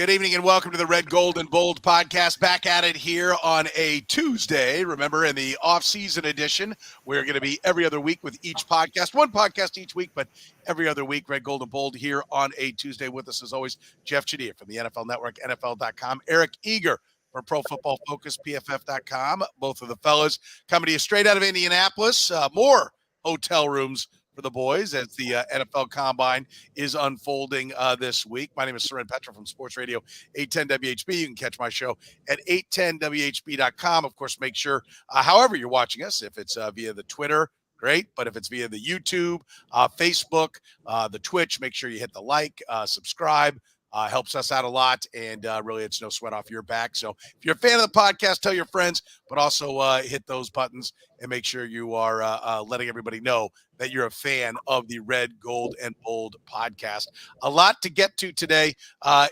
Good evening and welcome to the Red, Gold, and Bold podcast. Back at it here on a Tuesday. Remember, in the off-season edition, we're going to be every other week with each podcast. One podcast each week, but every other week, Red, Gold, and Bold here on a Tuesday. With us, as always, Jeff Chadiha from the NFL Network, NFL.com. Eric Eager from Pro Football Focus, PFF.com. Both of the fellas coming to you straight out of Indianapolis. More hotel rooms for the boys as the NFL Combine is unfolding this week. My name is Soren Petro from Sports Radio 810 WHB. You can catch my show at 810WHB.com. Of course, make sure, however you're watching us, if it's via the Twitter, great. But if it's via the YouTube, Facebook, the Twitch, make sure you hit the like, subscribe. Helps us out a lot, and really it's no sweat off your back. So if you're a fan of the podcast, tell your friends, but also hit those buttons and make sure you are letting everybody know that you're a fan of the Red, Gold, and Bold podcast. A lot to get to today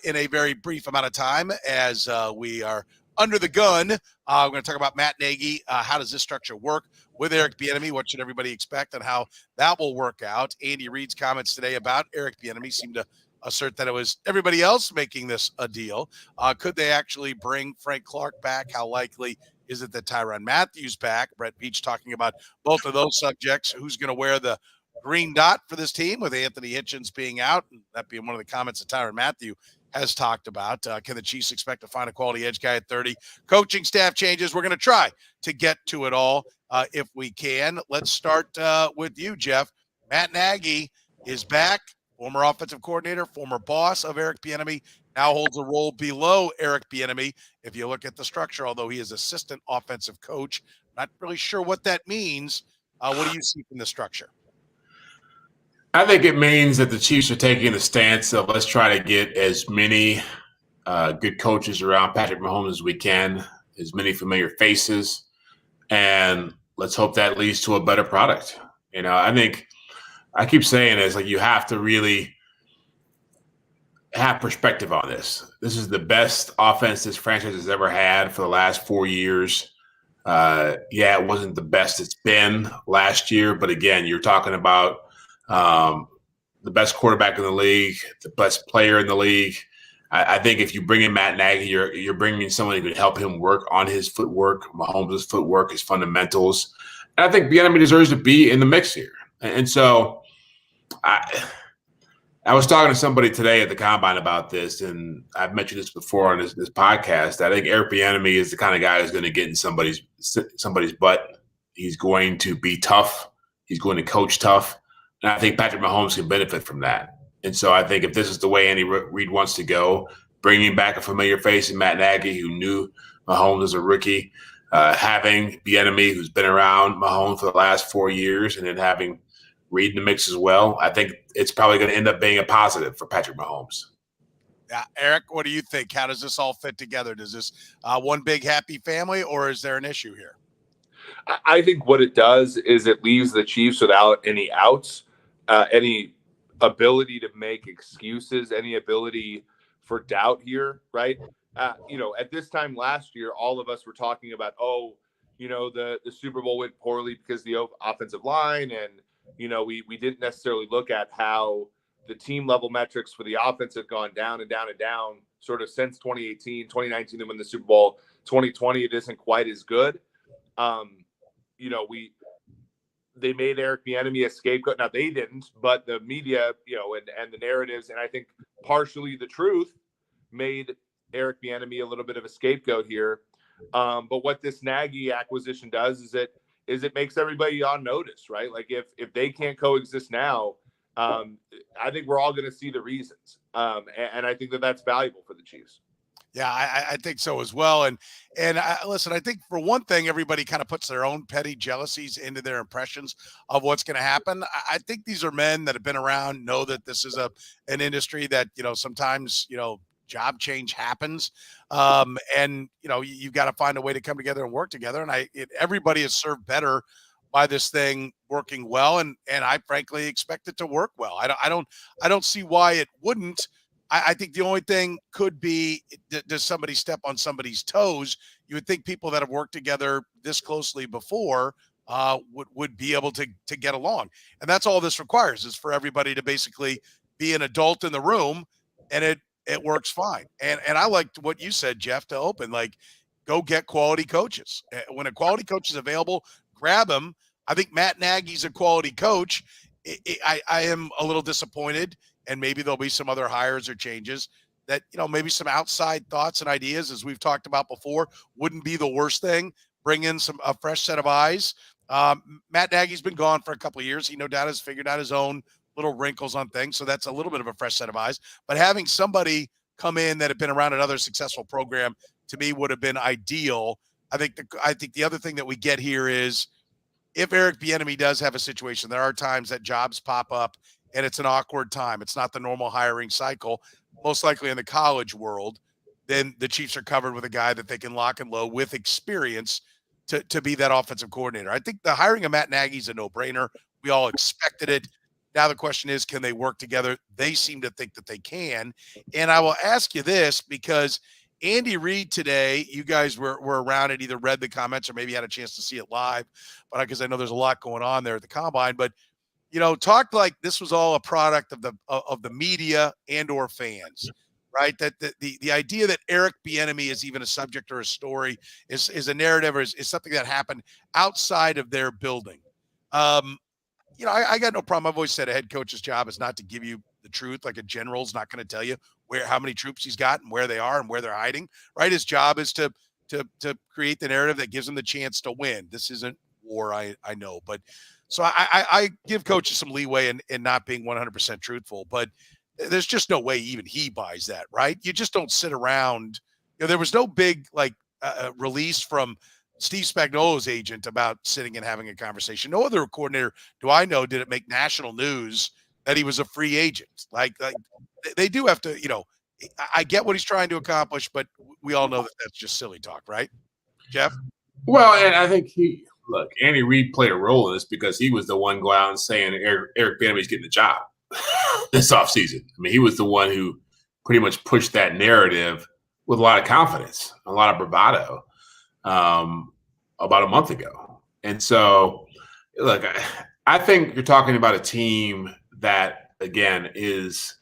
in a very brief amount of time as we are under the gun. We're going to talk about Matt Nagy. How does this structure work with Eric Bieniemy? What should everybody expect and how that will work out? Andy Reid's comments today about Eric Bieniemy seem to assert that it was everybody else making this a deal. Could they actually bring Frank Clark back? How likely is it that Tyrann Mathieu's back? Brett Veach talking about both of those subjects. Who's going to wear the green dot for this team with Anthony Hitchens being out? And that being one of the comments that Tyrann Mathieu has talked about. Can the Chiefs expect to find a quality edge guy at 30? Coaching staff changes. We're going to try to get to it all if we can. Let's start with you, Jeff. Matt Nagy is back. Former offensive coordinator, former boss of Eric Bieniemy, now holds a role below Eric Bieniemy. If you look at the structure, although he is assistant offensive coach, not really sure what that means. What do you see from the structure? I think it means that the Chiefs are taking the stance of let's try to get as many good coaches around Patrick Mahomes as we can, as many familiar faces, and let's hope that leads to a better product. You know, I keep saying it's like you have to really have perspective on this. This is the best offense this franchise has ever had for the last 4 years. It wasn't the best it's been last year, but again, you're talking about the best quarterback in the league, the best player in the league. I think if you bring in Matt Nagy, you're bringing in someone who can help him work on his footwork, Mahomes' footwork, his fundamentals. And I think Bieniemy deserves to be in the mix here. And so I was talking to somebody today at the Combine about this, and I've mentioned this before on this podcast. I think Eric Bieniemy is the kind of guy who's going to get in somebody's butt. He's going to be tough. He's going to coach tough. And I think Patrick Mahomes can benefit from that. And so I think if this is the way Andy Reid wants to go, bringing back a familiar face in Matt Nagy, who knew Mahomes as a rookie, having Bieniemy, who's been around Mahomes for the last 4 years, and then having Reid in the mix as well, I think it's probably going to end up being a positive for Patrick Mahomes. Yeah, Eric, what do you think? How does this all fit together? Does this one big happy family, or is there an issue here? I think what it does is it leaves the Chiefs without any outs, any ability to make excuses, any ability for doubt here, right? At this time last year, all of us were talking about, the Super Bowl went poorly because the offensive line, and we didn't necessarily look at how the team level metrics for the offense have gone down and down and down sort of since 2018, 2019, and when the Super Bowl, 2020, it isn't quite as good. They made Eric Bieniemy a scapegoat. Now they didn't, but the media, and the narratives, and I think partially the truth made Eric Bieniemy a little bit of a scapegoat here. But what this Nagy acquisition does is it makes everybody on notice, right? Like if they can't coexist now, I think we're all going to see the reasons. And I think that's valuable for the Chiefs. Yeah, I think so as well. And listen, I think for one thing, everybody kind of puts their own petty jealousies into their impressions of what's going to happen. I think these are men that have been around, know that this is an industry that, sometimes, job change happens. And, you've got to find a way to come together and work together. And everybody is served better by this thing working well. And I frankly expect it to work well. I don't see why it wouldn't. I think the only thing could be, does somebody step on somebody's toes? You would think people that have worked together this closely before would be able to get along. And that's all this requires, is for everybody to basically be an adult in the room. And it works fine. And I liked what you said, Jeff, to open, like, go get quality coaches. When a quality coach is available, grab him. I think Matt Nagy's a quality coach. I am a little disappointed, and maybe there'll be some other hires or changes that, maybe some outside thoughts and ideas, as we've talked about before, wouldn't be the worst thing. Bring in a fresh set of eyes. Matt Nagy's been gone for a couple of years. He no doubt has figured out his own little wrinkles on things. So that's a little bit of a fresh set of eyes. But having somebody come in that had been around another successful program, to me, would have been ideal. I think the other thing that we get here is, if Eric Bieniemy does have a situation, there are times that jobs pop up and it's an awkward time. It's not the normal hiring cycle, most likely in the college world. Then the Chiefs are covered with a guy that they can lock and load with experience to be that offensive coordinator. I think the hiring of Matt Nagy is a no-brainer. We all expected it. Now the question is, can they work together? They seem to think that they can. And I will ask you this, because Andy Reid today, you guys were around it, either read the comments or maybe had a chance to see it live, but because I know there's a lot going on there at the combine, but talked like this was all a product of the media and or fans, right? That the idea that Eric Bieniemy is even a subject or a story is a narrative, or is something that happened outside of their building. I got no problem. I've always said a head coach's job is not to give you the truth. Like, a general's not going to tell you how many troops he's got and where they are and where they're hiding, right? His job is to create the narrative that gives him the chance to win. This isn't war, I know, but so I give coaches some leeway in not being 100% truthful, but there's just no way even he buys that, right? You just don't sit around. There was no big release from Steve Spagnuolo's agent about sitting and having a conversation. No other coordinator do I know did it make national news that he was a free agent. Like they do have to, I get what he's trying to accomplish, but we all know that that's just silly talk, right, Jeff? Well, and I think Andy Reid played a role in this, because he was the one going out and saying Eric Bieniemy's getting the job this offseason. I mean, he was the one who pretty much pushed that narrative with a lot of confidence, a lot of bravado, about a month ago. And so, look, I think you're talking about a team that, again, is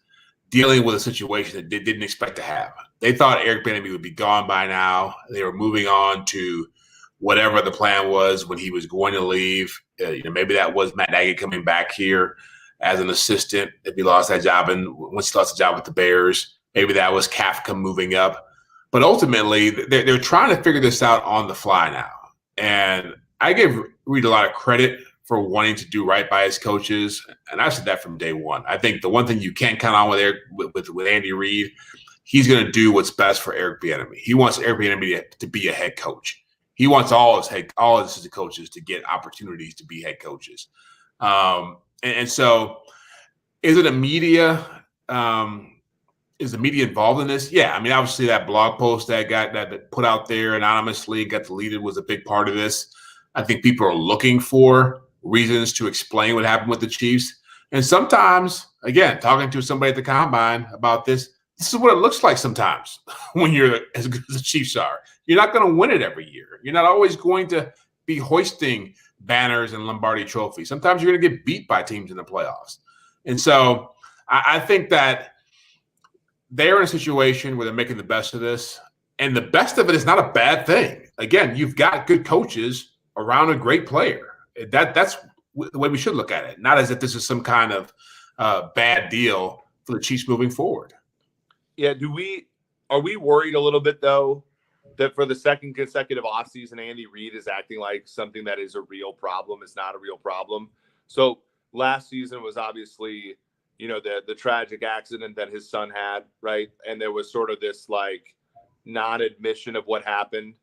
dealing with a situation that they didn't expect to have. They thought Eric Bieniemy would be gone by now. They were moving on to whatever the plan was when he was going to leave. Maybe that was Matt Nagy coming back here as an assistant if he lost that job, and once he lost the job with the Bears. Maybe that was Kafka moving up. But ultimately, they're trying to figure this out on the fly now. And I give Reid a lot of credit for wanting to do right by his coaches, and I said that from day one. I think the one thing you can't count on with Andy Reid, he's going to do what's best for Eric Bieniemy. He wants Eric Bieniemy to be a head coach. He wants all his assistant coaches to get opportunities to be head coaches. And so, is it a media? Is the media involved in this? Yeah, I mean, obviously that blog post that got that put out there anonymously, got deleted, was a big part of this. I think people are looking for reasons to explain what happened with the Chiefs. And sometimes, again, talking to somebody at the combine about this is what it looks like sometimes when you're as good as the Chiefs are. You're not going to win it every year. You're not always going to be hoisting banners and Lombardi trophies. Sometimes you're going to get beat by teams in the playoffs. And so I think that they're in a situation where they're making the best of this. And the best of it is not a bad thing. Again, you've got good coaches around a great player. That's the way we should look at it, not as if this is some kind of bad deal for the Chiefs moving forward. Yeah, are we worried a little bit, though, that for the second consecutive offseason, Andy Reid is acting like something that is a real problem is not a real problem? So last season was obviously, the tragic accident that his son had, right? And there was sort of this non-admission of what happened.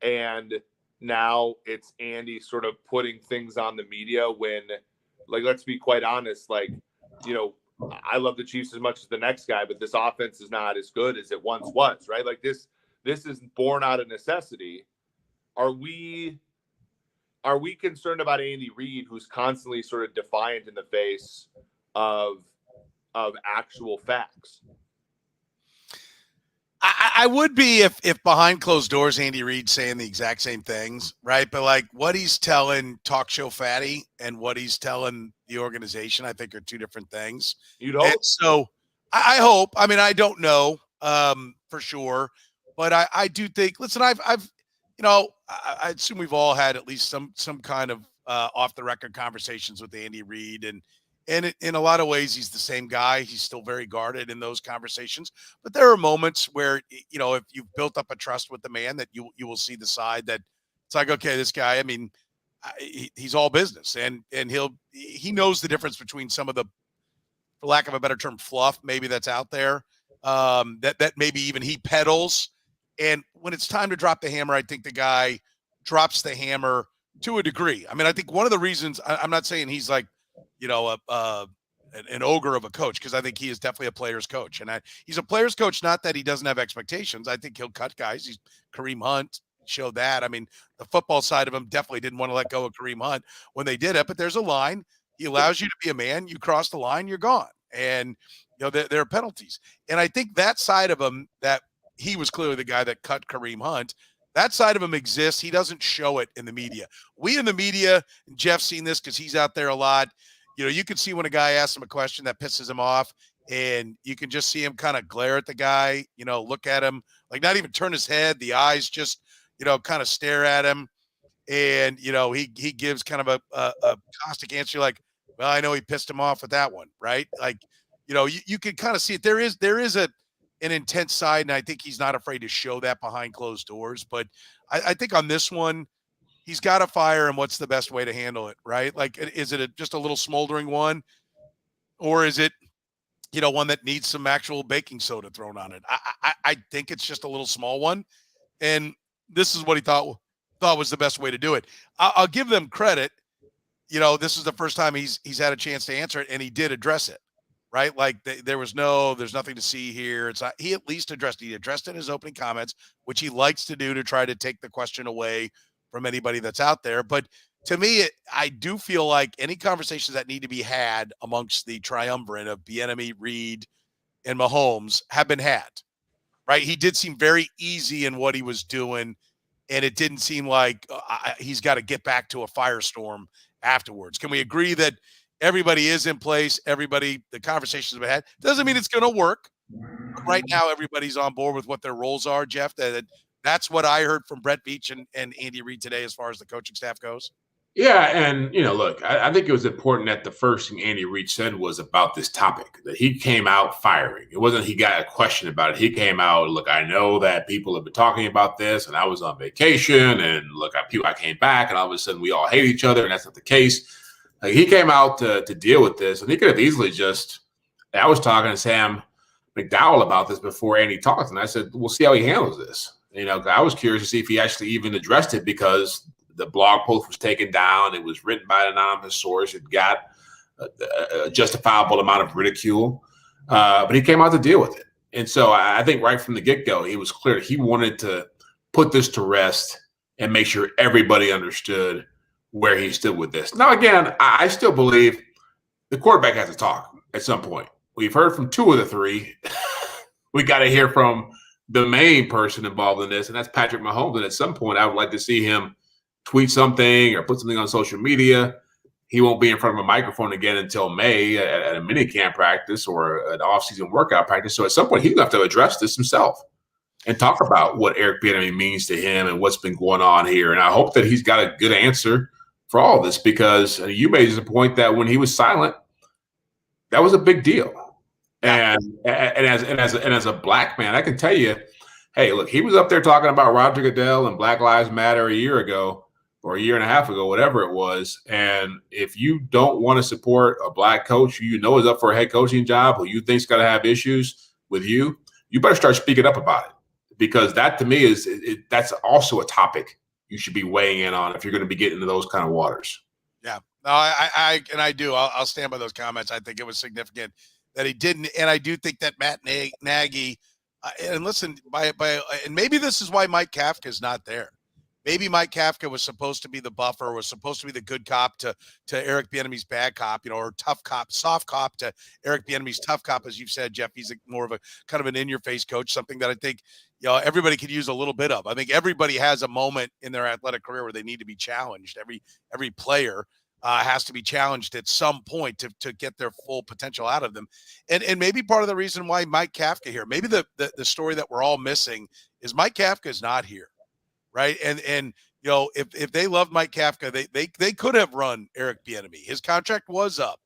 And now it's Andy sort of putting things on the media when, let's be quite honest, I love the Chiefs as much as the next guy, but this offense is not as good as it once was, right? This is born out of necessity. Are we concerned about Andy Reid, who's constantly sort of defiant in the face of actual facts? I would be if behind closed doors Andy Reid's saying the exact same things, right? But what he's telling Talk Show Fatty and what he's telling the organization, I think, are two different things. You'd hope. And so I hope. I mean, I don't know for sure, but I do think. Listen, I've I assume we've all had at least some kind of off the record conversations with Andy Reid, and in a lot of ways he's the same guy. He's still very guarded in those conversations, but there are moments where if you've built up a trust with the man, that you will see the side that it's like, okay, this guy. I mean, he's all business, and he knows the difference between some of the, for lack of a better term, fluff maybe that's out there, that maybe even he peddles. And when it's time to drop the hammer, I think the guy drops the hammer to a degree. I mean, I think one of the reasons I'm not saying he's like, an ogre of a coach, because I think he is definitely a player's coach, and he's a player's coach. Not that he doesn't have expectations. I think he'll cut guys. He's Kareem Hunt showed that. I mean, the football side of him definitely didn't want to let go of Kareem Hunt when they did it, but there's a line. He allows you to be a man. You cross the line, you're gone. And, there are penalties. And I think that side of him, that he was clearly the guy that cut Kareem Hunt, that side of him exists. He doesn't show it in the media. We in the media, and Jeff's seen this because he's out there a lot. You can see when a guy asks him a question that pisses him off, and you can just see him kind of glare at the guy, look at him, like not even turn his head. The eyes just, kind of stare at him. And, he gives kind of a caustic answer like, well, I know he pissed him off with that one, right? Like, you can kind of see it. There is an intense side, and I think he's not afraid to show that behind closed doors. But I think on this one, he's got to fire, and what's the best way to handle it, right? Like, is it just a little smoldering one, or is it, one that needs some actual baking soda thrown on it? I think it's just a little small one, and this is what he thought was the best way to do it. I'll give them credit. This is the first time he's had a chance to answer it, and he did address it, right? Like there's nothing to see here. It's not, he at least addressed it. He addressed it in his opening comments, which he likes to do to try to take the question away from anybody that's out there. But to me, I do feel like any conversations that need to be had amongst the triumvirate of Bieniemy, Reid, and Mahomes have been had, right? He did seem very easy in what he was doing, and it didn't seem like he's got to get back to a firestorm afterwards. Can we agree that everybody is in place? The conversations we had, doesn't mean it's going to work. Right now, everybody's on board with what their roles are, Jeff. That's what I heard from Brett Veach and Andy Reid today as far as the coaching staff goes. Yeah, and look, I think it was important that the first thing Andy Reid said was about this topic, that he came out firing. It wasn't he got a question about it. He came out, look, I know that people have been talking about this, and I was on vacation, and look, I came back, and all of a sudden we all hate each other, and that's not the case. Like, he came out to deal with this, and he could have easily I was talking to Sam McDowell about this before Andy talked, and I said, we'll see how he handles this. I was curious to see if he actually even addressed it, because the blog post was taken down. It was written by an anonymous source. It got a justifiable amount of ridicule, but he came out to deal with it. And so I think right from the get-go, it was clear he wanted to put this to rest and make sure everybody understood where he stood with this. Now, again, I still believe the quarterback has to talk at some point. We've heard from two of the three. We got to hear from the main person involved in this, and that's Patrick Mahomes. And at some point, I would like to see him tweet something or put something on social media. He won't be in front of a microphone again until May at a mini camp practice or an off-season workout practice. So at some point, he's going to have to address this himself and talk about what Eric Bieniemy means to him and what's been going on here. And I hope that he's got a good answer for all of this, because you made the point that when he was silent, that was a big deal. And as a black man, I can tell you, hey, look, he was up there talking about Roger Goodell and Black Lives Matter a year ago or a year and a half ago, whatever it was. And if you don't want to support a black coach who is up for a head coaching job, who you think's got to have issues with you better start speaking up about it, because that to me that's also a topic you should be weighing in on if you're going to be getting into those kind of waters. Yeah, no, I do. I'll stand by those comments. I think it was significant that he didn't, and I do think that Matt Nagy. And listen, and maybe this is why Mike Kafka is not there. Maybe Mike Kafka was supposed to be the buffer, was supposed to be the good cop to Eric Bieniemy's bad cop, or tough cop, soft cop to Eric Bieniemy's tough cop, as you've said, Jeff. He's more of a kind of an in-your-face coach, something that I think everybody could use a little bit of. I think everybody has a moment in their athletic career where they need to be challenged. Every player. has to be challenged at some point to get their full potential out of them. And maybe part of the reason why Mike Kafka here, maybe the story that we're all missing is Mike Kafka is not here, right? And if they loved Mike Kafka, they could have run Eric Bieniemy. His contract was up.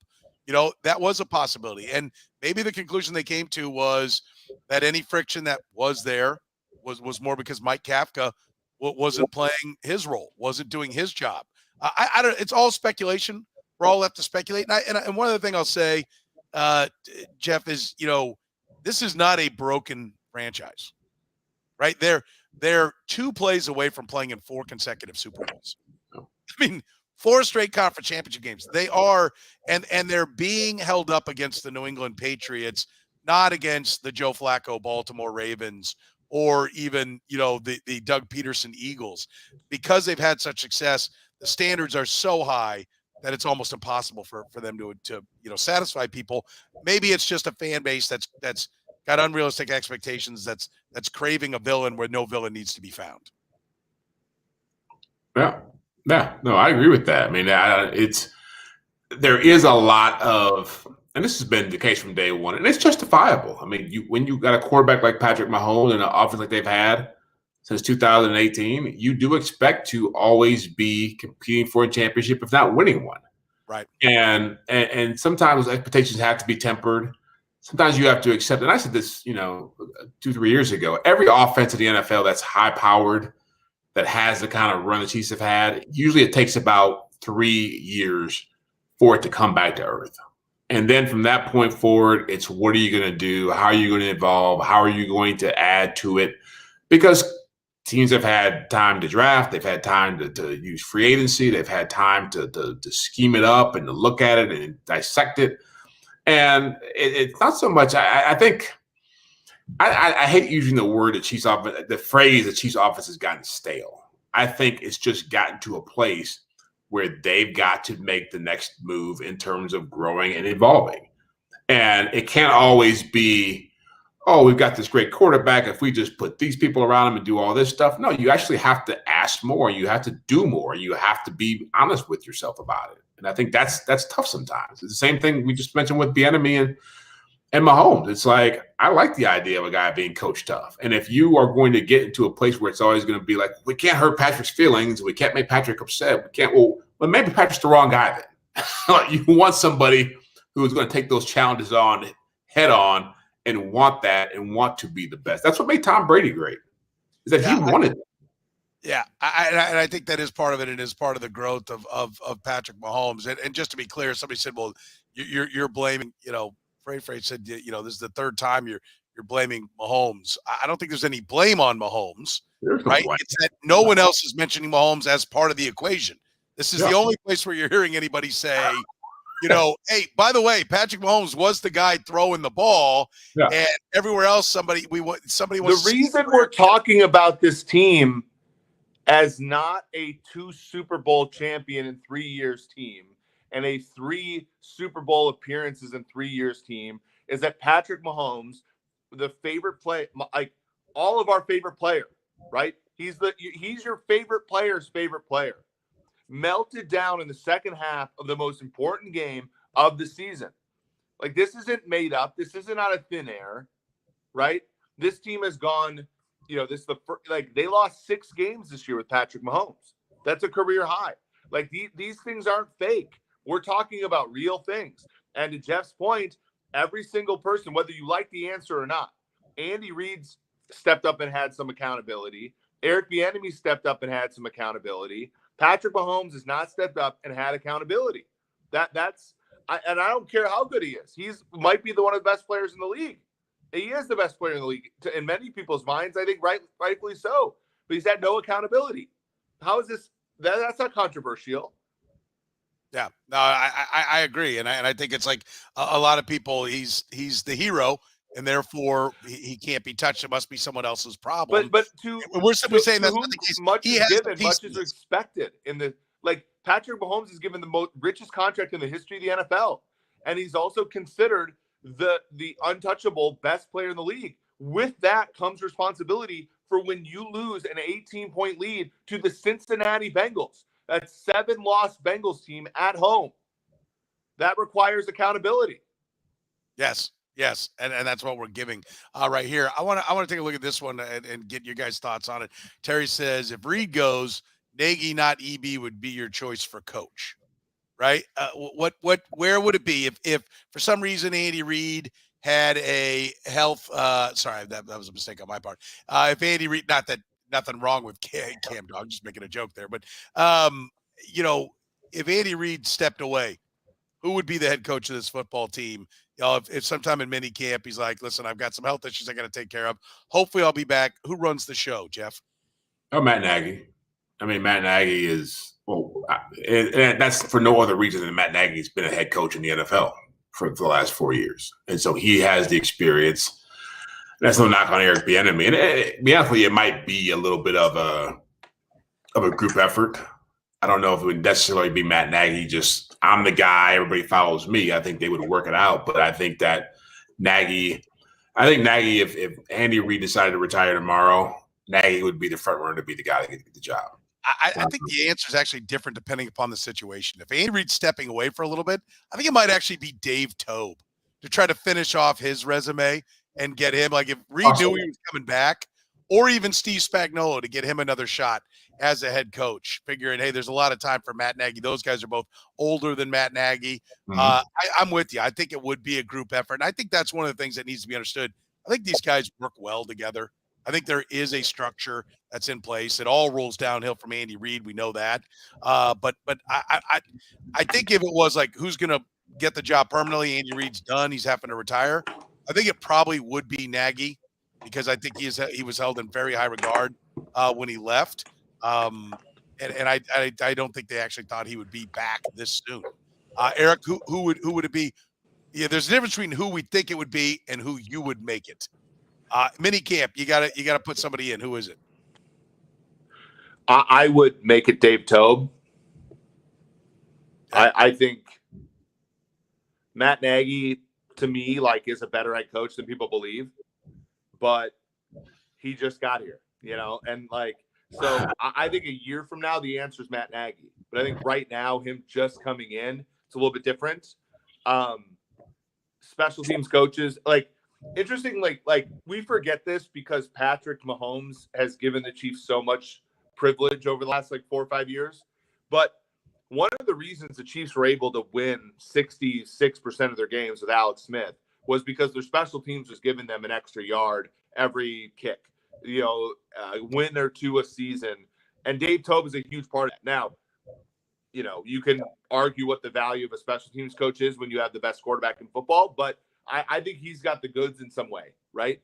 That was a possibility. And maybe the conclusion they came to was that any friction that was there was more because Mike Kafka wasn't playing his role, wasn't doing his job. I don't. It's all speculation. We're all left to speculate. And one other thing I'll say, Jeff, is this is not a broken franchise, right? They're 2 plays away from playing in 4 consecutive Super Bowls. I mean, 4 straight conference championship games. They are, and they're being held up against the New England Patriots, not against the Joe Flacco Baltimore Ravens or even the Doug Peterson Eagles, because they've had such success. The standards are so high that it's almost impossible for them to satisfy people. Maybe it's just a fan base that's got unrealistic expectations, that's craving a villain where no villain needs to be found. Yeah, no, I agree with that. I mean, there is a lot of, and this has been the case from day one, and it's justifiable. I mean, when you got a quarterback like Patrick Mahomes and an offense like they've had since 2018, you do expect to always be competing for a championship, if not winning one. Right. And sometimes expectations have to be tempered. Sometimes you have to accept, and I said this, 2-3 years ago, every offense in the NFL that's high powered, that has the kind of run the Chiefs have had, usually it takes about 3 years for it to come back to earth. And then from that point forward, it's what are you going to do? How are you going to evolve? How are you going to add to it? Because teams have had time to draft. They've had time to use free agency. They've had time to scheme it up and to look at it and dissect it. And it's not so much, I think, I hate using the word the phrase the Chiefs offense has gotten stale. I think it's just gotten to a place where they've got to make the next move in terms of growing and evolving. And it can't always be, we've got this great quarterback. If we just put these people around him and do all this stuff. No, you actually have to ask more. You have to do more. You have to be honest with yourself about it. And I think that's tough sometimes. It's the same thing we just mentioned with Bieniemy and Mahomes. It's like, I like the idea of a guy being coach tough. And if you are going to get into a place where it's always going to be like, we can't hurt Patrick's feelings, we can't make Patrick upset, we can't, well maybe Patrick's the wrong guy then. You want somebody who is going to take those challenges on head on and want that and want to be the best. That's what made Tom Brady great, is that he wanted it. Yeah, I think that is part of it. It is part of the growth of Patrick Mahomes. And just to be clear, somebody said, well, you're blaming, Frey said, this is the 3rd time you're blaming Mahomes. I don't think there's any blame on Mahomes, right? It's that no one else is mentioning Mahomes as part of the equation. This is the only place where you're hearing anybody say, hey, by the way, Patrick Mahomes was the guy throwing the ball, and everywhere else somebody wants. The reason we're talking about this team as not a 2 Super Bowl champion in 3 years team and a 3 Super Bowl appearances in 3 years team is that Patrick Mahomes, the favorite play, like all of our favorite player, right? He's your favorite player's favorite player. Melted down in the second half of the most important game of the season. Like, this isn't made up. This isn't out of thin air, right? This team has gone, they lost 6 games this year with Patrick Mahomes. That's a career high. Like, these things aren't fake. We're talking about real things. And to Jeff's point, every single person, whether you like the answer or not, Andy Reid stepped up and had some accountability. Eric Bieniemy stepped up and had some accountability. Patrick Mahomes has not stepped up and had accountability. And I don't care how good he is. He's might be one of the best players in the league. He is the best player in the league in many people's minds. I think rightfully so. But he's had no accountability. How is this? That's not controversial. Yeah, no, I agree, and I think it's like a lot of people. He's the hero, and therefore he can't be touched. It must be someone else's problem. But we're simply saying that's not the case. Much is given, much is expected. Patrick Mahomes is given the richest contract in the history of the NFL, and he's also considered the untouchable best player in the league. With that comes responsibility for when you lose an 18-point lead to the Cincinnati Bengals. That's 7-loss Bengals team at home. That requires accountability. Yes. And that's what we're giving right here. I want to take a look at this one and get your guys' thoughts on it. Terry says, if Reid goes, Nagy, not EB, would be your choice for coach, right? Where would it be if for some reason Andy Reid had a health? Sorry, that was a mistake on my part. If Andy Reid, not that nothing wrong with Cam Dog, just making a joke there, but if Andy Reid stepped away, who would be the head coach of this football team? If sometime in mini camp he's like, listen, I've got some health issues I got to take care of. Hopefully I'll be back. Who runs the show, Jeff? Oh, Matt Nagy. I mean, Matt Nagy is and that's for no other reason than Matt Nagy's been a head coach in the NFL for the last 4 years, and so he has the experience. That's no knock on Eric Bieniemy, and it might be a little bit of a group effort. I don't know if it would necessarily be Matt Nagy. Just I'm the guy, everybody follows me. I think they would work it out, but I think Nagy, if Andy Reid decided to retire tomorrow, Nagy would be the front runner to be the guy to get the job. I think the answer is actually different depending upon the situation. If Andy Reid's stepping away for a little bit, I think it might actually be Dave Toub to try to finish off his resume and get him. Like if Reid knew he was coming back, or even Steve Spagnuolo to get him another shot as a head coach, figuring, hey, there's a lot of time for Matt Nagy. Those guys are both older than Matt Nagy. Mm-hmm. I'm with you. I think it would be a group effort. And I think that's one of the things that needs to be understood. I think these guys work well together. I think there is a structure that's in place. It all rolls downhill from Andy Reid. We know that. But I think if it was like, who's going to get the job permanently, Andy Reid's done, he's having to retire, I think it probably would be Nagy, because I think he was held in very high regard when he left. And I don't think they actually thought he would be back this soon. Eric, who would it be? Yeah, there's a difference between who we think it would be and who you would make it. Mini camp, you gotta put somebody in. Who is it? I would make it Dave Toub. I think Matt Nagy, to me, is a better head coach than people believe, but he just got here, and so I think a year from now the answer is Matt Nagy, but I think right now him just coming in, it's a little bit different. Special teams coaches, interesting, we forget this because Patrick Mahomes has given the Chiefs so much privilege over the last 4 or 5 years. But one of the reasons the Chiefs were able to win 66% of their games with Alex Smith was because their special teams was giving them an extra yard every kick, win or two a season. And Dave Toub is a huge part of that. Now, you can argue what the value of a special teams coach is when you have the best quarterback in football, but I think he's got the goods in some way, right?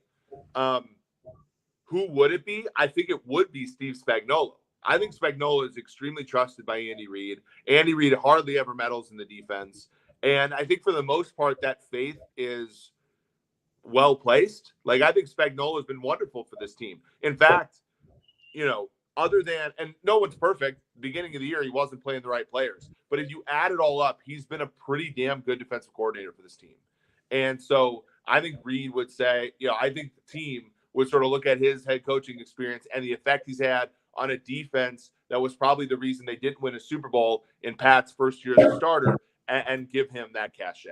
Who would it be? I think it would be Steve Spagnuolo. I think Spagnuolo is extremely trusted by Andy Reid. Andy Reid hardly ever meddles in the defense. And I think for the most part, that faith is well placed. I think Spagnuolo has been wonderful for this team. In fact, other than, and no one's perfect, beginning of the year, he wasn't playing the right players. But if you add it all up, he's been a pretty damn good defensive coordinator for this team. And so I think Reid would say, I think the team would sort of look at his head coaching experience and the effect he's had on a defense that was probably the reason they didn't win a Super Bowl in Pat's first year as a starter, and give him that cachet.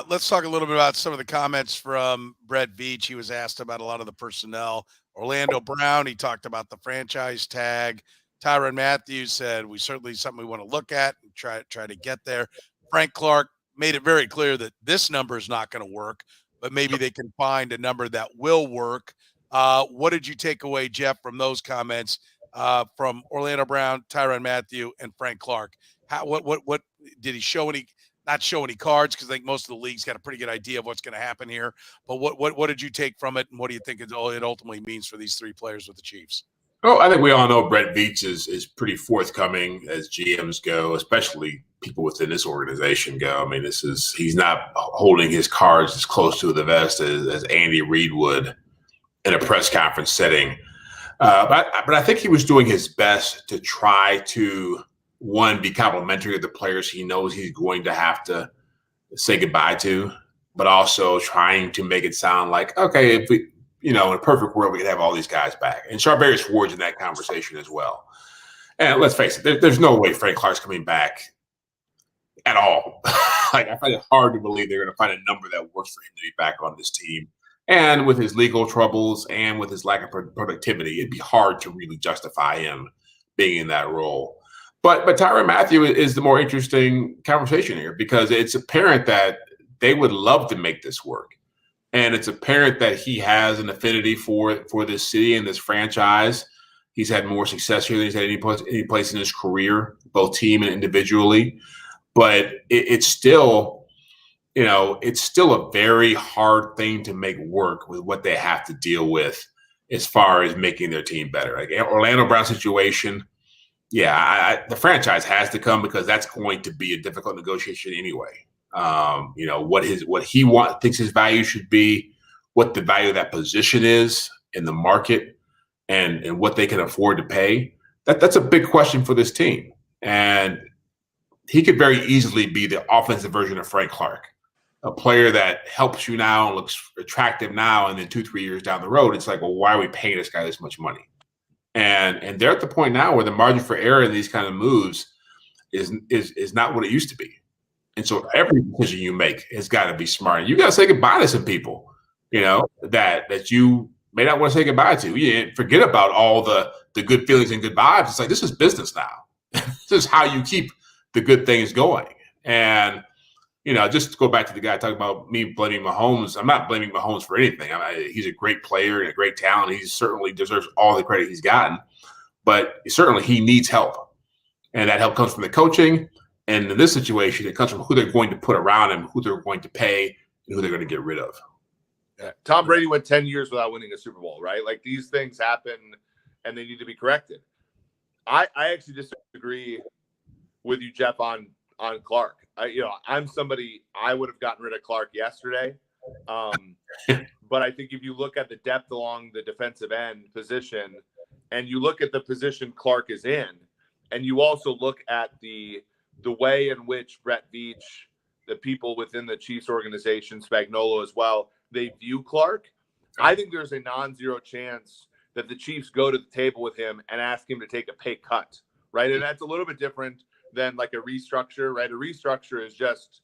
Let's talk a little bit about some of the comments from Brett Veach. He was asked about a lot of the personnel. Orlando Brown, he talked about the franchise tag. Tyrann Mathieu said, we certainly something we want to look at and try to get there. Frank Clark made it very clear that this number is not going to work, but maybe they can find a number that will work. What did you take away, Jeff, from those comments from Orlando Brown, Tyrann Mathieu, and Frank Clark? What did he show any? Not show any cards, because I think most of the league's got a pretty good idea of what's going to happen here. But what did you take from it, and what do you think it ultimately means for these three players with the Chiefs? Oh, I think we all know Brett Veach is pretty forthcoming as GMs go, especially people within this organization go. I mean, he's not holding his cards as close to the vest as Andy Reid would in a press conference setting. But I think he was doing his best to try to, one, be complimentary of the players he knows he's going to have to say goodbye to, but also trying to make it sound like, okay, if we, in a perfect world, we could have all these guys back. And Charvarius Ward's in that conversation as well. And let's face it, there's no way Frank Clark's coming back at all. Like, I find it hard to believe they're going to find a number that works for him to be back on this team. And with his legal troubles and with his lack of productivity, it'd be hard to really justify him being in that role. But Tyrann Mathieu is the more interesting conversation here, because it's apparent that they would love to make this work. And it's apparent that he has an affinity for this city and this franchise. He's had more success here than he's had any place in his career, both team and individually. But it's still, it's still a very hard thing to make work with what they have to deal with as far as making their team better. Like Orlando Brown situation, the franchise has to come, because that's going to be a difficult negotiation anyway. What he thinks his value should be, what the value of that position is in the market, and what they can afford to pay. That's a big question for this team. And he could very easily be the offensive version of Frank Clark, a player that helps you now and looks attractive now, and then 2-3 years down the road, it's like, well, why are we paying this guy this much money? And they're at the point now where the margin for error in these kind of moves is not what it used to be. And so every decision you make has got to be smart. You got to say goodbye to some people, that you may not want to say goodbye to. You forget about all the good feelings and good vibes. It's like, this is business now. This is how you keep the good things going. And, just to go back to the guy talking about me blaming Mahomes, I'm not blaming Mahomes for anything. He's a great player and a great talent. He certainly deserves all the credit he's gotten, but certainly he needs help. And that help comes from the coaching. And in this situation, it comes from who they're going to put around him, who they're going to pay, and who they're going to get rid of. Yeah. Tom Brady went 10 years without winning a Super Bowl, right? Like, these things happen and they need to be corrected. I actually disagree with you, Jeff, on Clark. I'm somebody, I would have gotten rid of Clark yesterday. But I think if you look at the depth along the defensive end position, and you look at the position Clark is in, and you also look at the way in which Brett Veach, the people within the Chiefs organization, Spagnuolo as well, they view Clark, I think there's a non-zero chance that the Chiefs go to the table with him and ask him to take a pay cut, right? And that's a little bit different than like a restructure, right? A restructure is just,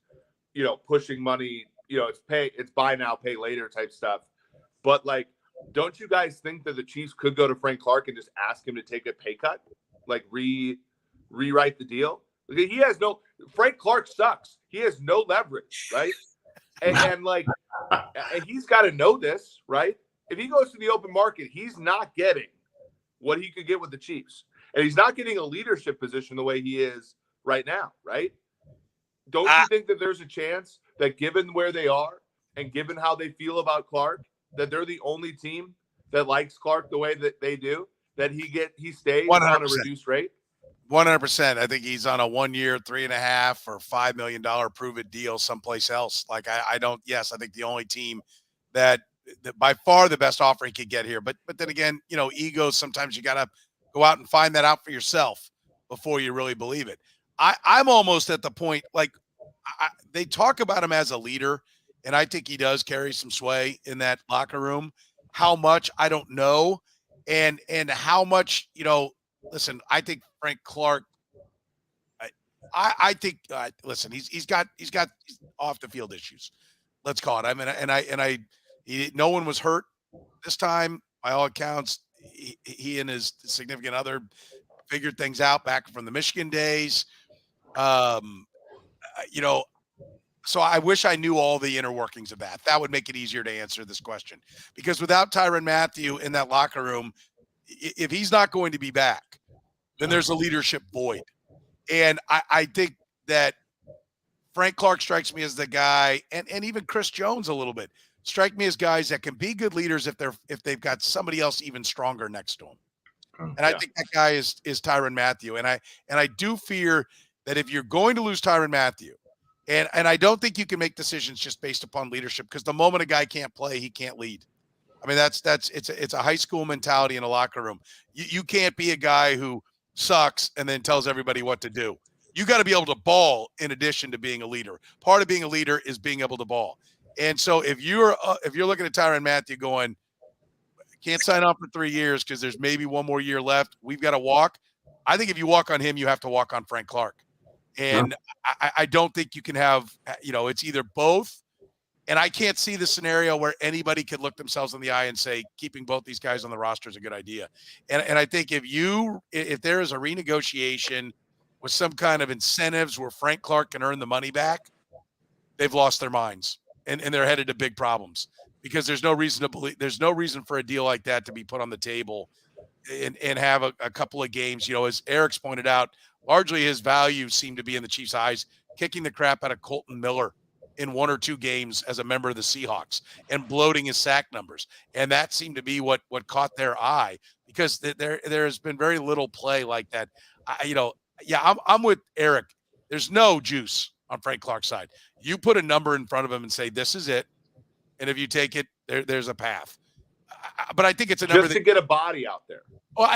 pushing money, it's buy now, pay later type stuff. But like, don't you guys think that the Chiefs could go to Frank Clark and just ask him to take a pay cut, like rewrite the deal? Frank Clark sucks. He has no leverage, right? And like, and he's got to know this, right? If he goes to the open market, he's not getting what he could get with the Chiefs. And he's not getting a leadership position the way he is right now, right? Don't you think that there's a chance that, given where they are and given how they feel about Clark, that they're the only team that likes Clark the way that they do, that he stays 100%. On a reduced rate? 100%. I think he's on a 1 year, $3.5 or $5 million prove-it deal someplace else. Like, I think the only team that by far the best offer he could get here. But then again, ego, sometimes you got to go out and find that out for yourself before you really believe it. I'm almost at the point, like, they talk about him as a leader, and I think he does carry some sway in that locker room. How much, I don't know. And how much, listen, I think Frank Clark, I think, listen, he's got off the field issues. Let's call it. I mean, no one was hurt this time. By all accounts, he and his significant other figured things out back from the Michigan days. So I wish I knew all the inner workings of that. That would make it easier to answer this question, because without Tyrann Mathieu in that locker room, if he's not going to be back, then there's a leadership void. And I think that Frank Clark strikes me as the guy, and even Chris Jones a little bit, strike me as guys that can be good leaders if they've got somebody else even stronger next to them. And I think that guy is Tyrann Mathieu. And I do fear that if you're going to lose Tyrann Mathieu, and I don't think you can make decisions just based upon leadership, because the moment a guy can't play, he can't lead. I mean, it's a high school mentality in a locker room. You can't be a guy who sucks and then tells everybody what to do. You got to be able to ball in addition to being a leader. Part of being a leader is being able to ball. And so if you're looking at Tyrann Mathieu going, can't sign on for 3 years because there's maybe one more year left, we've got to walk, I think if you walk on him, you have to walk on Frank Clark. And I don't think you can have, it's either both. And I can't see the scenario where anybody could look themselves in the eye and say, keeping both these guys on the roster is a good idea. And I think if there is a renegotiation with some kind of incentives where Frank Clark can earn the money back, they've lost their minds and they're headed to big problems because there's no reason for a deal like that to be put on the table and have a couple of games. As Eric's pointed out, largely his value seemed to be in the Chiefs' eyes, kicking the crap out of Colton Miller in 1 or 2 games as a member of the Seahawks and bloating his sack numbers. And that seemed to be what caught their eye because there has been very little play like that. I'm with Eric. There's no juice on Frank Clark's side. You put a number in front of him and say, this is it. And if you take it, there's a path. But I think it's a number just to get a body out there. Well,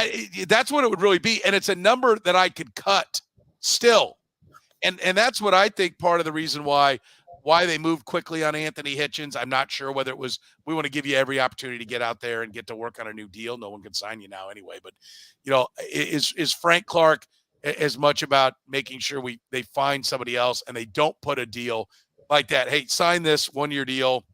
that's what it would really be. And it's a number that I could cut still. And that's what I think part of the reason why they moved quickly on Anthony Hitchens. I'm not sure whether it was, we want to give you every opportunity to get out there and get to work on a new deal. No one can sign you now anyway. But, is Frank Clark as much about making sure they find somebody else and they don't put a deal like that? Hey, sign this 1-year deal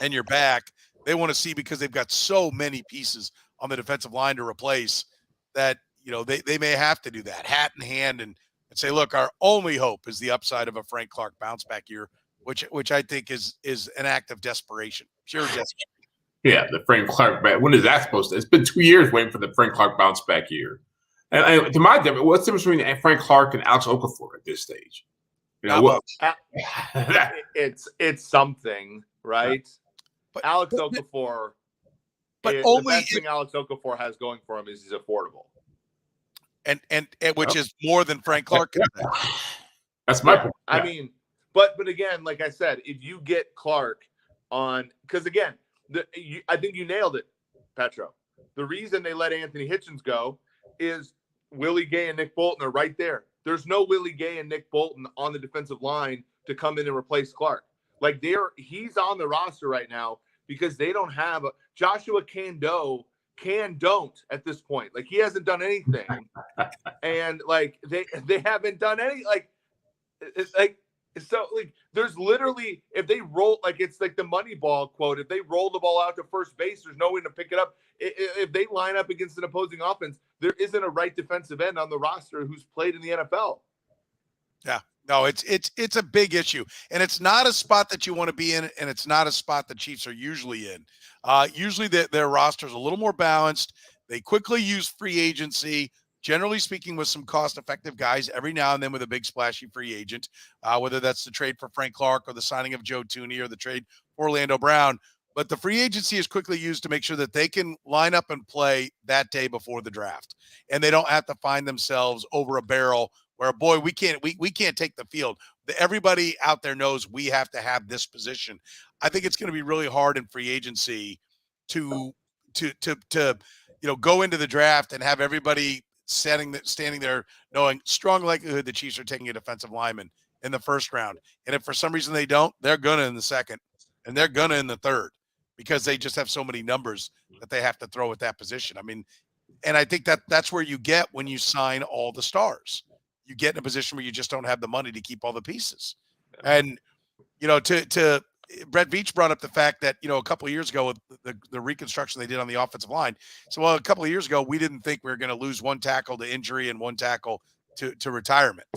and you're back. They want to see, because they've got so many pieces on the defensive line to replace that, they may have to do that hat in hand and say, look, our only hope is the upside of a Frank Clark bounce back year, which I think is an act of desperation. Pure desperation. Yeah, the Frank Clark back. When is that supposed to? It's been 2 years waiting for the Frank Clark bounce back year. And to my difference, what's the difference between Frank Clark and Alex Okafor at this stage? It's something, right? But Alex Okafor, the best thing Alex Okafor has going for him is he's affordable, and which is more than Frank Clark can have. That's my point. I mean, but again, like I said, if you get Clark on, because again, I think you nailed it, Petro. The reason they let Anthony Hitchens go is Willie Gay and Nick Bolton are right there. There's no Willie Gay and Nick Bolton on the defensive line to come in and replace Clark. Like he's on the roster right now because they don't have Joshua don't at this point. Like he hasn't done anything, and like they haven't done any so there's literally, if they roll, like it's like the Moneyball quote, if they roll the ball out to first base, there's no one to pick it up. If they line up against an opposing offense, there isn't a right defensive end on the roster who's played in the NFL. Yeah. No, it's a big issue, and it's not a spot that you want to be in, and it's not a spot the Chiefs are usually in. Usually their roster is a little more balanced. They quickly use free agency, generally speaking, with some cost-effective guys every now and then with a big splashy free agent, whether that's the trade for Frank Clark or the signing of Joe Thuney or the trade for Orlando Brown. But the free agency is quickly used to make sure that they can line up and play that day before the draft, and they don't have to find themselves over a barrel where, boy, we can't take the field. Everybody out there knows we have to have this position. I think it's going to be really hard in free agency to go into the draft and have everybody standing there knowing strong likelihood the Chiefs are taking a defensive lineman in the first round. And if for some reason they don't, they're gonna in the second and they're gonna in the third because they just have so many numbers that they have to throw at that position. I mean, and I think that's where you get when you sign all the stars. You get in a position where you just don't have the money to keep all the pieces. And, to Brett Veach brought up the fact that, a couple of years ago with the reconstruction they did on the offensive line. So, a couple of years ago, we didn't think we were going to lose one tackle to injury and one tackle to retirement.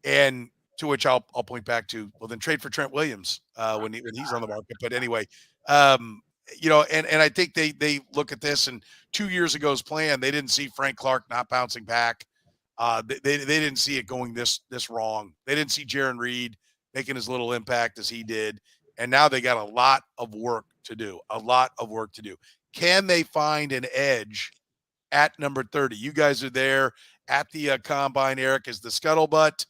And to which I'll point back to, well, then trade for Trent Williams when he's on the market. But anyway, and I think they look at this, and 2 years ago's plan, they didn't see Frank Clark not bouncing back. They didn't see it going this wrong. They didn't see Jaron Reed making as little impact as he did. And now they got a lot of work to do. Can they find an edge at number 30? You guys are there at the combine, Eric, is the scuttlebutt,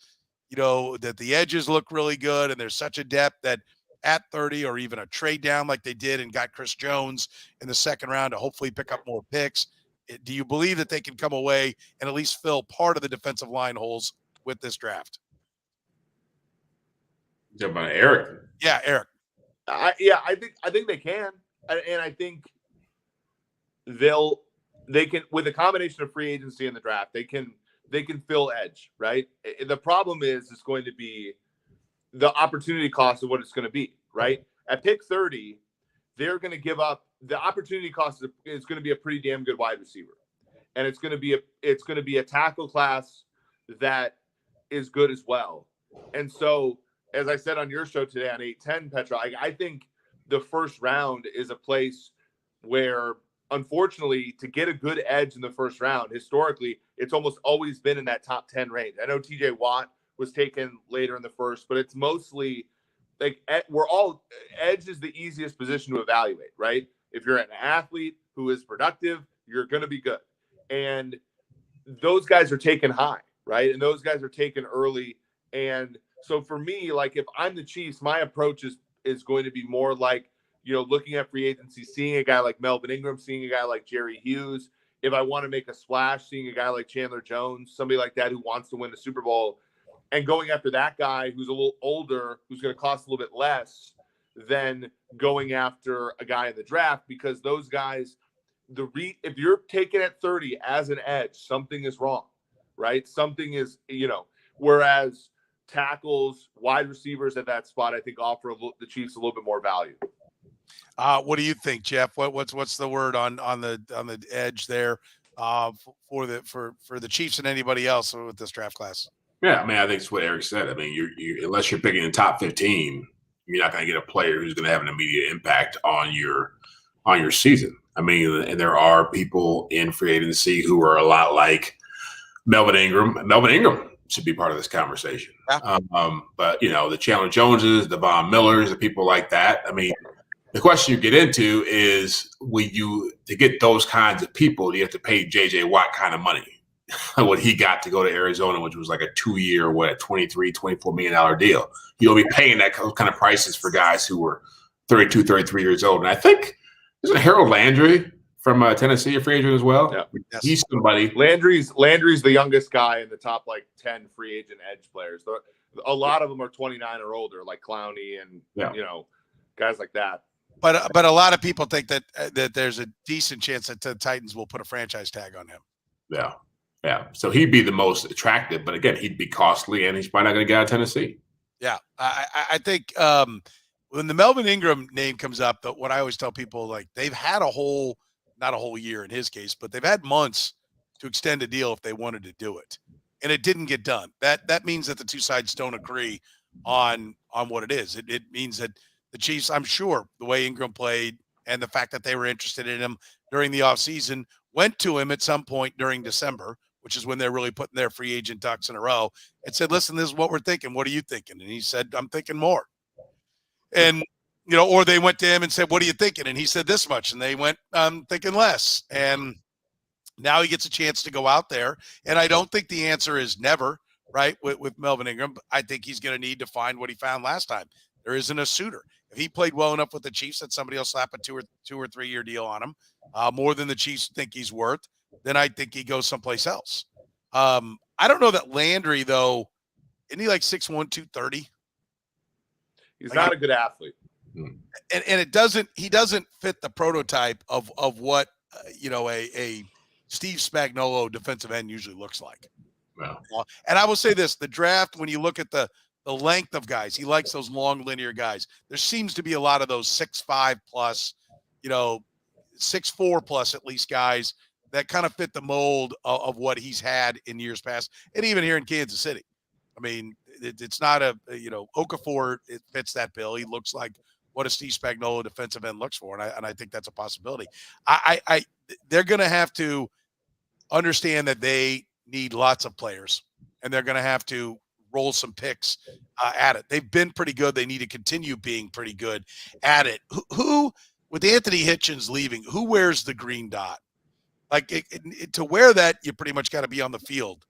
that the edges look really good. And there's such a depth that at 30 or even a trade down like they did and got Chris Jones in the second round to hopefully pick up more picks. Do you believe that they can come away and at least fill part of the defensive line holes with this draft? You're talking about Eric? Yeah, Eric. I think they can, and I think they'll they can, with a combination of free agency and the draft, they can fill edge, right? The problem is it's going to be the opportunity cost of what it's going to be, right? At pick 30, they're going to give up the opportunity cost is going to be a pretty damn good wide receiver. And it's going to be a tackle class that is good as well. And so, as I said on your show today on 810, Petra, I think the first round is a place where, unfortunately, to get a good edge in the first round, historically, it's almost always been in that top 10 range. I know TJ Watt was taken later in the first, but it's mostly like edge is the easiest position to evaluate, right? If you're an athlete who is productive, you're going to be good. And those guys are taken high, right? And those guys are taken early. And so for me, like if I'm the Chiefs, my approach is going to be more like, looking at free agency, seeing a guy like Melvin Ingram, seeing a guy like Jerry Hughes. If I want to make a splash, seeing a guy like Chandler Jones, somebody like that who wants to win the Super Bowl, and going after that guy who's a little older, who's going to cost a little bit less than going after a guy in the draft, because those guys, if you're taken at 30 as an edge, something is wrong, right? Something is, whereas tackles, wide receivers at that spot, I think offer the Chiefs a little bit more value. What do you think, Jeff? What's the word on the edge there for the Chiefs and anybody else with this draft class? Yeah, I mean, I think it's what Eric said. I mean, you unless you're picking the top 15, you're not going to get a player who's going to have an immediate impact on your season. I mean, and there are people in free agency who are a lot like Melvin Ingram. Melvin Ingram should be part of this conversation. Yeah. But the Chandler Joneses, the Von Millers, the people like that. I mean, the question you get into is, to get those kinds of people, you have to pay J.J. Watt kind of money. What he got to go to Arizona, which was like a 2-year, $23-24 million deal. You'll be paying that kind of prices for guys who were 32, 33 years old. And I think isn't Harold Landry from Tennessee a free agent as well? Yeah. Yes. He's somebody. Landry's the youngest guy in the top 10 free agent edge players. A lot of them are 29 or older, like Clowney and guys like that. But a lot of people think that there's a decent chance that the Titans will put a franchise tag on him. Yeah. Yeah. So he'd be the most attractive, but again, he'd be costly, and he's probably not going to get out of Tennessee. Yeah. I think when the Melvin Ingram name comes up, what I always tell people, like, they've had not a whole year in his case, but they've had months to extend a deal if they wanted to do it. And it didn't get done. That means that the two sides don't agree on what it is. It means that the Chiefs, I'm sure, the way Ingram played and the fact that they were interested in him during the offseason, went to him at some point during December, which is when they're really putting their free agent ducks in a row, and said, listen, this is what we're thinking. What are you thinking? And he said, I'm thinking more. And, or they went to him and said, what are you thinking? And he said this much. And they went, I'm thinking less. And now he gets a chance to go out there. And I don't think the answer is never, right, with Melvin Ingram. I think he's going to need to find what he found last time. There isn't a suitor. If he played well enough with the Chiefs that somebody will slap a 2 or 3 year deal on him, more than the Chiefs think he's worth, then I think he goes someplace else. I don't know that Landry, though, isn't he like 6'1", 230? He's not a good athlete. And he doesn't fit the prototype of what, a Steve Spagnuolo defensive end usually looks like. Wow. And I will say this, the draft, when you look at the length of guys, he likes those long linear guys. There seems to be a lot of those 6'5 plus, 6'4 plus at least guys that kind of fit the mold of what he's had in years past. And even here in Kansas City, I mean, it's not Okafor, it fits that bill. He looks like what a Steve Spagnuolo defensive end looks for. And I think that's a possibility. They're going to have to understand that they need lots of players, and they're going to have to roll some picks at it. They've been pretty good. They need to continue being pretty good at it. Who with Anthony Hitchens leaving, who wears the green dot? Like to wear that, you pretty much got to be on the field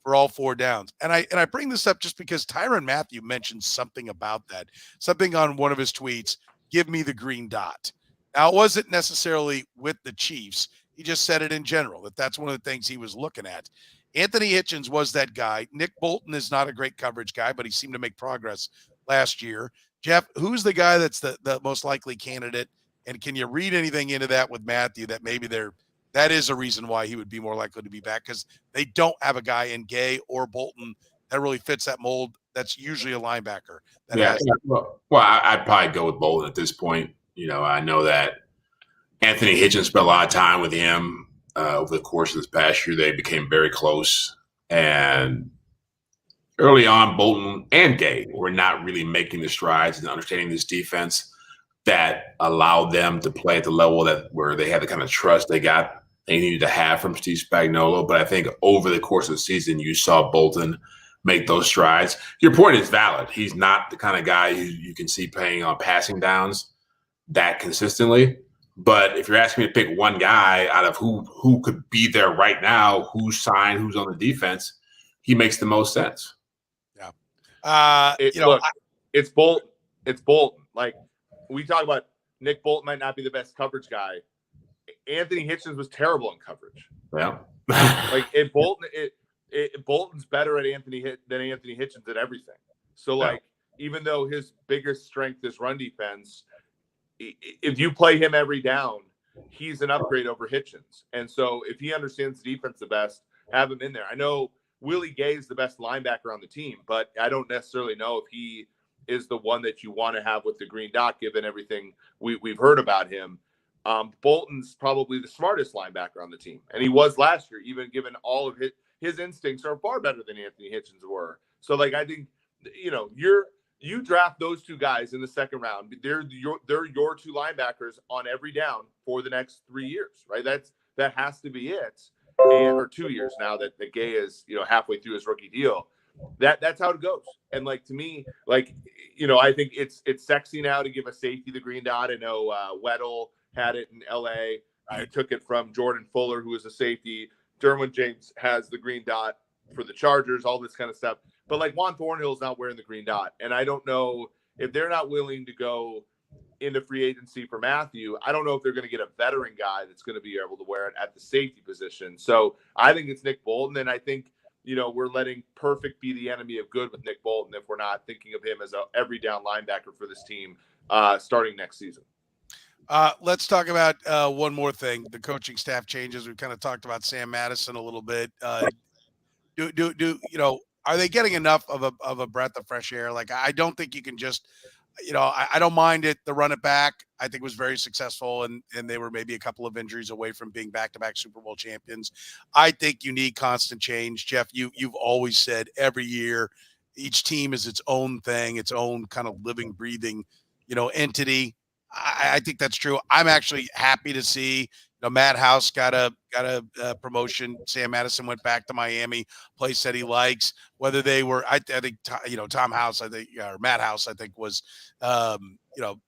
for all 4 downs. And I bring this up just because Tyrann Mathieu mentioned something about that, something on one of his tweets, give me the green dot. Now, it wasn't necessarily with the Chiefs. He just said it in general, that's one of the things he was looking at. Anthony Hitchens was that guy. Nick Bolton is not a great coverage guy, but he seemed to make progress last year. Jeff, who's the guy that's the most likely candidate? And can you read anything into that with Mathieu that maybe they're that is a reason why he would be more likely to be back, because they don't have a guy in Gay or Bolton that really fits that mold. That's usually a linebacker. Well, I'd probably go with Bolton at this point. I know that Anthony Hitchens spent a lot of time with him over the course of this past year. They became very close. And early on, Bolton and Gay were not really making the strides and understanding this defense that allowed them to play at the level where they had the kind of trust they needed to have from Steve Spagnuolo. But I think over the course of the season, you saw Bolton make those strides. Your point is valid. He's not the kind of guy you can see playing on passing downs that consistently. But if you're asking me to pick one guy out of who could be there right now, who's signed, who's on the defense, he makes the most sense. Yeah. It's Bolton. It's Bolton. Like, we talk about Nick Bolton might not be the best coverage guy. Anthony Hitchens was terrible in coverage. Yeah. Bolton's better at than Anthony Hitchens at everything. So, even though his biggest strength is run defense, if you play him every down, he's an upgrade over Hitchens. And so if he understands the defense the best, have him in there. I know Willie Gay is the best linebacker on the team, but I don't necessarily know if he is the one that you want to have with the green dot, given everything we've heard about him. Bolton's probably the smartest linebacker on the team, and he was last year, even given all of his instincts are far better than Anthony Hitchens were. So, I think, you draft those two guys in the second round. They're your two linebackers on every down for the next 3 years, right? That has to be it. Or 2 years now that the Gay is, halfway through his rookie deal. That's how it goes. And to me, I think it's sexy now to give a safety the green dot. I know Weddle had it in LA. I took it from Jordan Fuller, who is a safety. Derwin James has the green dot for the Chargers, all this kind of stuff. But Juan Thornhill's not wearing the green dot. And I don't know if they're not willing to go into free agency for Mathieu. I don't know if they're going to get a veteran guy that's going to be able to wear it at the safety position. So I think it's Nick Bolton. And I think, we're letting perfect be the enemy of good with Nick Bolton if we're not thinking of him as a every down linebacker for this team starting next season. Let's talk about one more thing, the coaching staff changes. We've kind of talked about Sam Madison a little bit. Are they getting enough of a breath of fresh air? I don't think you can just, I don't mind it. The run it back, I think, was very successful, and they were maybe a couple of injuries away from being back-to-back Super Bowl champions. I think you need constant change. Jeff, you've always said every year each team is its own thing, its own kind of living, breathing, entity. I think that's true. I'm actually happy to see Matt House got a promotion. Sam Madison went back to Miami, place that he likes. Whether they were, I think Tom House, or Matt House, I think was,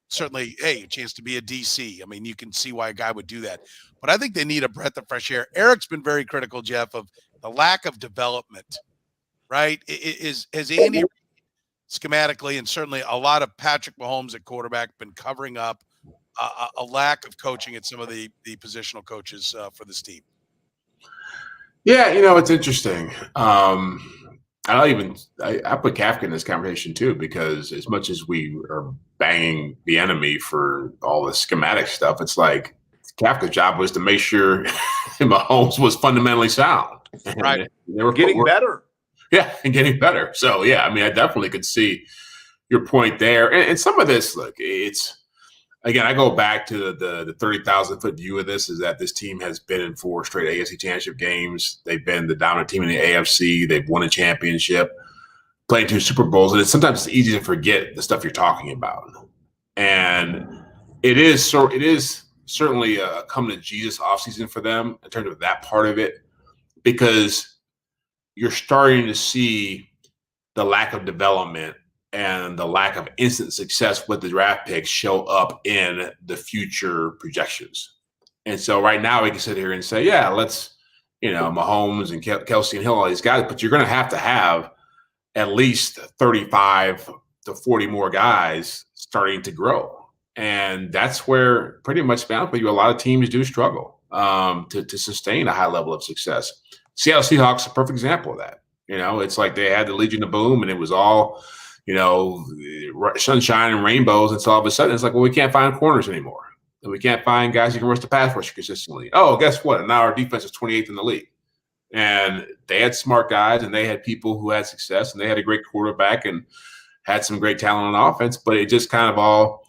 certainly, a chance to be a DC. I mean, you can see why a guy would do that. But I think they need a breath of fresh air. Eric's been very critical, Jeff, of the lack of development. Right? Has Andy schematically, and certainly a lot of Patrick Mahomes at quarterback, been covering up a lack of coaching at some of the positional coaches for this team? Yeah, it's interesting. I put Kafka in this conversation too, because as much as we are banging Bieniemy for all the schematic stuff, it's like Kafka's job was to make sure Mahomes was fundamentally sound. Right. They were getting better. Yeah, and getting better. So, yeah, I mean, I definitely could see your point there. And some of this, look, it's – again, I go back to the 30,000-foot view of this, is that this team has been in 4 straight AFC championship games. They've been the dominant team in the AFC. They've won a championship, played 2 Super Bowls. And sometimes it's easy to forget the stuff you're talking about. And it is certainly a come-to-Jesus offseason for them in terms of that part of it, because – you're starting to see the lack of development and the lack of instant success with the draft picks show up in the future projections. And so right now we can sit here and say, yeah, let's, Mahomes and Kelsey and Hill, all these guys, but you're going to have at least 35 to 40 more guys starting to grow. And that's where pretty much, a lot of teams do struggle to sustain a high level of success. Seattle Seahawks, a perfect example of that. It's like they had the Legion of Boom, and it was all, sunshine and rainbows. And so all of a sudden, it's like, well, we can't find corners anymore. and we can't find guys who can rush the pass rusher consistently. Oh, guess what? Now our defense is 28th in the league. And they had smart guys, and they had people who had success, and they had a great quarterback and had some great talent on offense. But it just kind of all,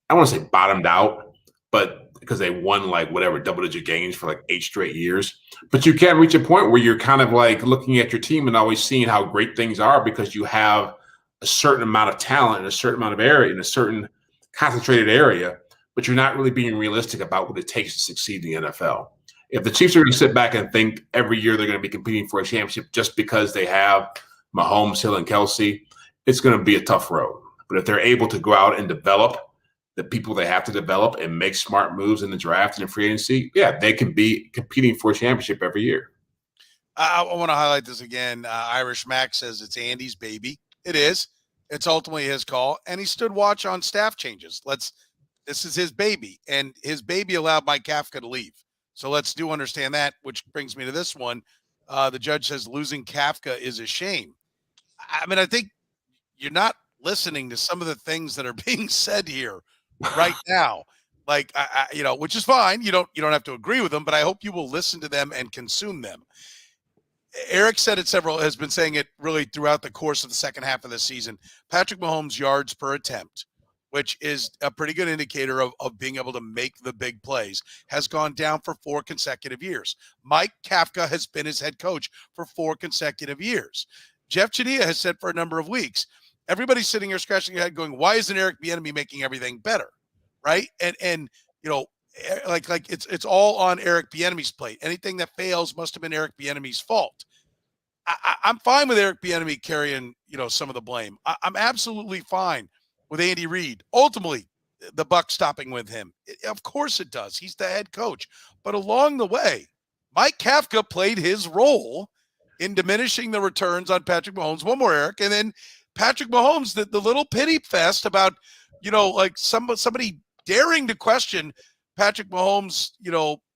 I want to say bottomed out, but because they won like whatever double-digit games for like 8 straight years. But you can't reach a point where you're kind of like looking at your team and always seeing how great things are because you have a certain amount of talent in a certain amount of area in a certain concentrated area, but you're not really being realistic about what it takes to succeed in the NFL. If the Chiefs are going to sit back and think every year they're going to be competing for a championship just because they have Mahomes, Hill, and Kelsey, it's going to be a tough road. But if they're able to go out and develop the people they have to develop and make smart moves in the draft and in free agency, yeah, they can be competing for a championship every year. I want to highlight this again. Irish Mac says it's Andy's baby. It is. It's ultimately his call. And he stood watch on staff changes. This is his baby. And his baby allowed Mike Kafka to leave. So let's do understand that, which brings me to this one. The judge says losing Kafka is a shame. I mean, I think you're not listening to some of the things that are being said here right now. Like, which is fine. You don't have to agree with them, but I hope you will listen to them and consume them. Eric said it has been saying it really throughout the course of the second half of the season. Patrick Mahomes' yards per attempt, which is a pretty good indicator of being able to make the big plays, has gone down for 4 consecutive years. Mike Kafka has been his head coach for 4 consecutive years. Jeff Chadiha has said for a number of weeks, everybody's sitting here scratching their head going, why isn't Eric Bieniemy making everything better? Right? And like it's all on Eric Bieniemy's plate. Anything that fails must have been Eric Bieniemy's fault. I'm fine with Eric Bieniemy carrying, some of the blame. I'm absolutely fine with Andy Reid. Ultimately, the buck stopping with him. Of course it does. He's the head coach. But along the way, Mike Kafka played his role in diminishing the returns on Patrick Mahomes. One more, Eric. And then Patrick Mahomes, the little pity fest about, like somebody daring to question Patrick Mahomes,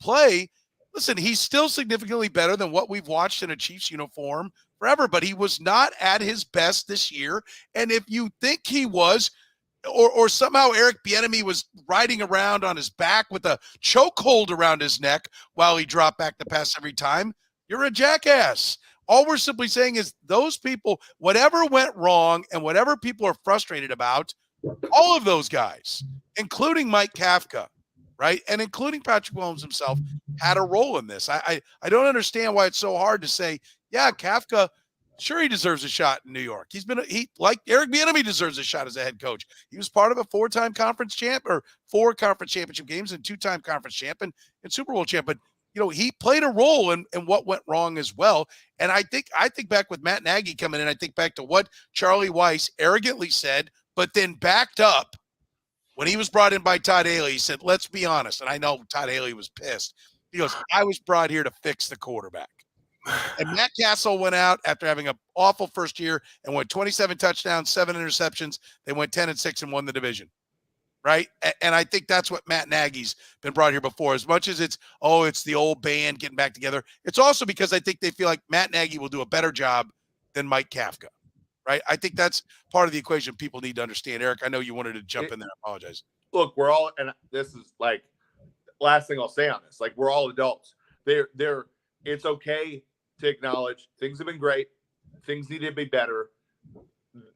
play. Listen, he's still significantly better than what we've watched in a Chiefs uniform forever, but he was not at his best this year. And if you think he was, or somehow Eric Bieniemy was riding around on his back with a chokehold around his neck while he dropped back the pass every time, you're a jackass. All we're simply saying is those people, whatever went wrong and whatever people are frustrated about, all of those guys, including Mike Kafka, right, and including Patrick Mahomes himself, had a role in this. I don't understand why it's so hard to say, yeah, Kafka, sure, he deserves a shot in New York. He like Eric Bieniemy deserves a shot as a head coach. He was part of a 4-time conference champ, or 4 conference championship games and 2-time conference champ and Super Bowl champ. But he played a role in what went wrong as well. And I think back with Matt Nagy coming in, I think back to what Charlie Weiss arrogantly said, but then backed up when he was brought in by Todd Haley. He said, let's be honest. And I know Todd Haley was pissed. He goes, I was brought here to fix the quarterback. And Matt Castle went out after having an awful first year and went 27 touchdowns, 7 interceptions. They went 10-6 and won the division. Right. And I think that's what Matt Nagy's been brought here before. As much as it's the old band getting back together, it's also because I think they feel like Matt Nagy will do a better job than Mike Kafka. Right. I think that's part of the equation people need to understand. Eric, I know you wanted to jump in there. I apologize. Look, we're all, and this is like last thing I'll say on this, like we're all adults. It's okay to acknowledge things have been great. Things need to be better.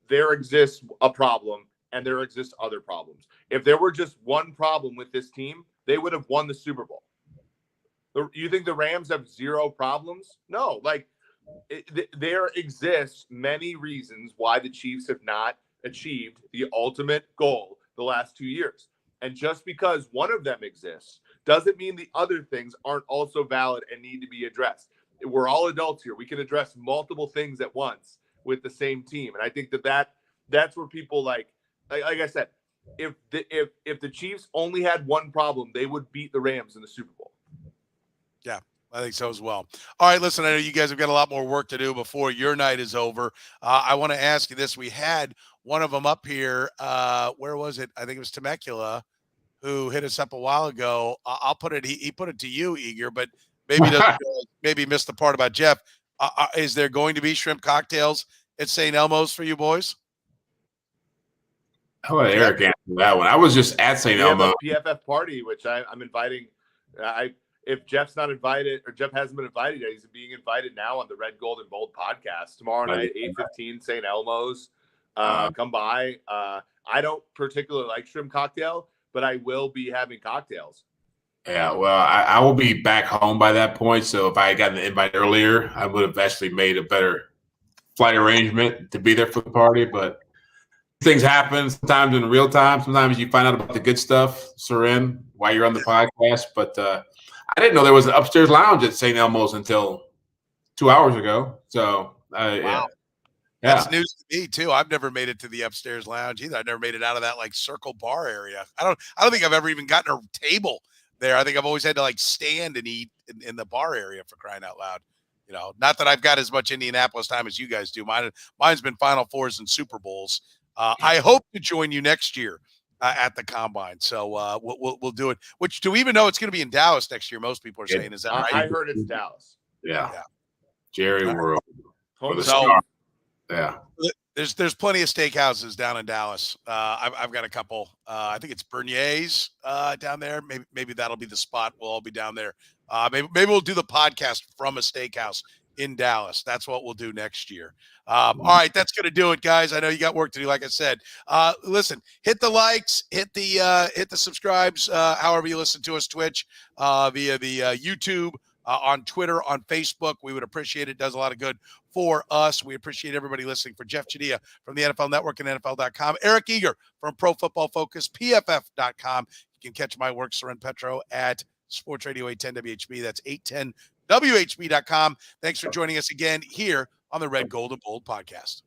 There exists a problem. And there exist other problems. If there were just one problem with this team, they would have won the Super Bowl. You think the Rams have 0 problems? No. There exists many reasons why the Chiefs have not achieved the ultimate goal the last 2 years. And just because one of them exists doesn't mean the other things aren't also valid and need to be addressed. We're all adults here. We can address multiple things at once with the same team. And I think that's where people like I said, if the Chiefs only had one problem, they would beat the Rams in the Super Bowl. Yeah, I think so as well. All right, listen, I know you guys have got a lot more work to do before your night is over. I want to ask you this. We had one of them up here. Where was it? I think it was Temecula, who hit us up a while ago. I'll put it. He put it to you, Eager, but maybe missed the part about Jeff. Is there going to be shrimp cocktails at St. Elmo's for you boys? How about Eric answer that one? I was just at St. We have Elmo. a PFF party, which I'm inviting. If Jeff's not invited or Jeff hasn't been invited yet, he's being invited now on the Red, Gold, and Bold podcast tomorrow night, 8:15, St. Elmo's. Come by. I don't particularly like shrimp cocktail, but I will be having cocktails. Yeah, well, I will be back home by that point. So if I got an invite earlier, I would have actually made a better flight arrangement to be there for the party. But things happen sometimes in real time. Sometimes you find out about the good stuff, Soren, while you're on the podcast. But I didn't know there was an upstairs lounge at St. Elmo's until 2 hours ago. So, wow. Yeah. That's news to me too. I've never made it to the upstairs lounge either. I've never made it out of that like circle bar area. I don't think I've ever even gotten a table there. I think I've always had to like stand and eat in the bar area, for crying out loud. You know, not that I've got as much Indianapolis time as you guys do. Mine's been Final Fours and Super Bowls. I hope to join you next year at the Combine. So we'll do it. Which, do we even know it's going to be in Dallas next year? Most people are saying, is that right? I heard it's Dallas. Yeah. Jerry World. Yeah. There's plenty of steakhouses down in Dallas. I've got a couple. I think it's Bernier's down there. Maybe that'll be the spot. We'll all be down there. Maybe we'll do the podcast from a steakhouse in Dallas. That's what we'll do next year. All right, that's going to do it, guys. I know you got work to do, like I said. Listen, hit the likes, hit the subscribes, however you listen to us, Twitch, via the YouTube, on Twitter, on Facebook. We would appreciate it. It does a lot of good for us. We appreciate everybody listening. For Jeff Chadiha from the NFL Network and NFL.com, Eric Eager from Pro Football Focus, PFF.com. You can catch my work, Soren Petro, at Sports Radio 810 WHB. That's 810WHB.com. Thanks for joining us again here on the Red, Gold, and Bold podcast.